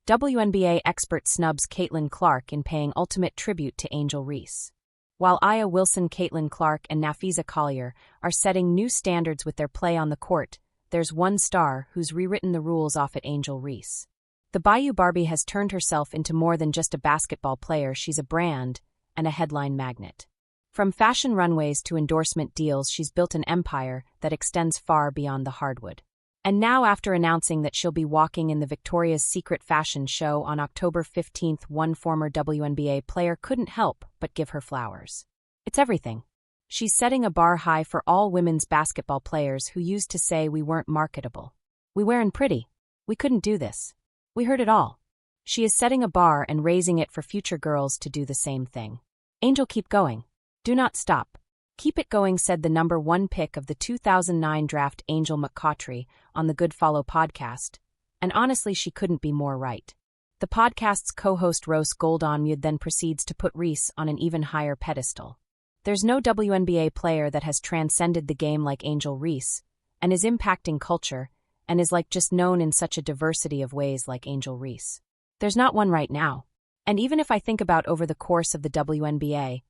WNBA expert snubs Caitlin Clark in paying ultimate tribute to Angel Reese. While Aya Wilson, Caitlin Clark, and Nafisa Collier are setting new standards with their play on the court, there's one star who's rewritten the rules off at Angel Reese. The Bayou Barbie has turned herself into more than just a basketball player. She's a brand and a headline magnet. From fashion runways to endorsement deals, she's built an empire that extends far beyond the hardwood. And now, after announcing that she'll be walking in the Victoria's Secret fashion show on October 15th, one former WNBA player couldn't help but give her flowers. It's everything. She's setting a bar high for all women's basketball players who used to say we weren't marketable. We weren't pretty. We couldn't do this. We heard it all. She is setting a bar and raising it for future girls to do the same thing. Angel, keep going. Do not stop. Keep it going, said the number 1 pick of the 2009 draft Angel McCoughtry on the Good Follow podcast. And honestly, she couldn't be more right. The podcast's co-host Reese Goldomud then proceeds to put Reese on an even higher pedestal. There's no WNBA player that has transcended the game like Angel Reese, and is impacting culture, and is just known in such a diversity of ways like Angel Reese. There's not one right now. And even if I think about over the course of the WNBA,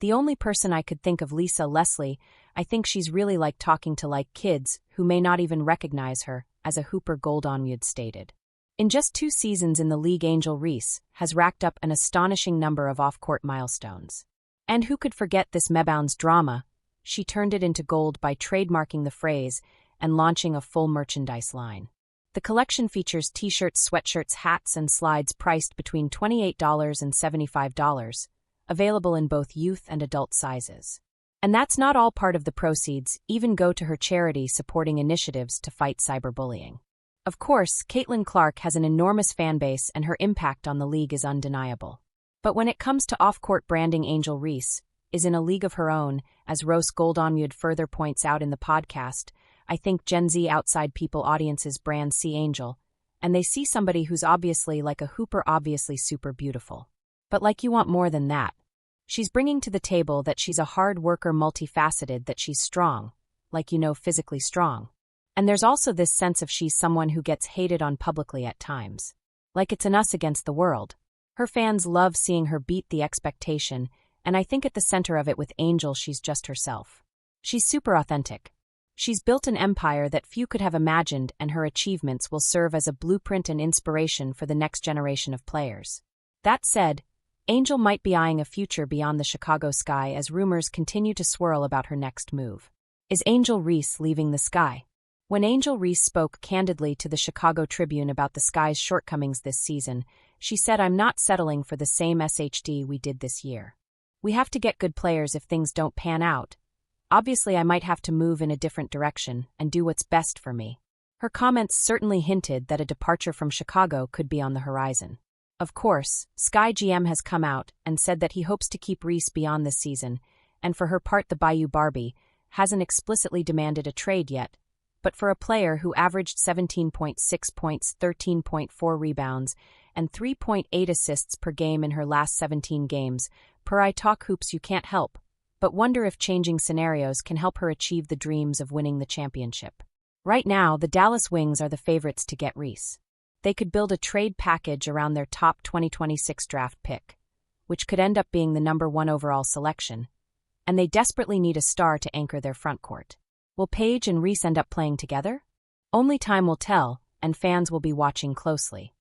the only person I could think of, Lisa Leslie, I think she's really talking to kids who may not even recognize her, as a Hooper Goldomud stated. In just 2 seasons in the league, Angel Reese has racked up an astonishing number of off-court milestones. And who could forget this Mebounds drama? She turned it into gold by trademarking the phrase and launching a full merchandise line. The collection features t-shirts, sweatshirts, hats, and slides priced between $28 and $75. Available in both youth and adult sizes. And that's not all. Part of the proceeds even go to her charity supporting initiatives to fight cyberbullying. Of course, Caitlin Clark has an enormous fanbase and her impact on the league is undeniable. But when it comes to off-court branding, Angel Reese is in a league of her own, as Reese Goldomud further points out in the podcast. I think Gen Z outside people audiences brand see Angel, and they see somebody who's obviously like a Hooper, obviously super beautiful. But you want more than that. She's bringing to the table that she's a hard worker, multifaceted, that she's strong, physically strong. And there's also this sense of she's someone who gets hated on publicly at times. It's an us against the world. Her fans love seeing her beat the expectation, and I think at the center of it with Angel, she's just herself. She's super authentic. She's built an empire that few could have imagined, and her achievements will serve as a blueprint and inspiration for the next generation of players. That said, Angel might be eyeing a future beyond the Chicago sky as rumors continue to swirl about her next move. Is Angel Reese leaving the sky? When Angel Reese spoke candidly to the Chicago Tribune about the Sky's shortcomings this season, she said, "I'm not settling for the same SHD we did this year. We have to get good players if things don't pan out. Obviously, I might have to move in a different direction and do what's best for me." Her comments certainly hinted that a departure from Chicago could be on the horizon. Of course, Sky GM has come out and said that he hopes to keep Reese beyond this season, and for her part the Bayou Barbie hasn't explicitly demanded a trade yet, but for a player who averaged 17.6 points, 13.4 rebounds, and 3.8 assists per game in her last 17 games, per I Talk Hoops, you can't help but wonder if changing scenarios can help her achieve the dreams of winning the championship. Right now, the Dallas Wings are the favorites to get Reese. They could build a trade package around their top 2026 draft pick, which could end up being the number 1 overall selection, and they desperately need a star to anchor their frontcourt. Will Paige and Reese end up playing together? Only time will tell, and fans will be watching closely.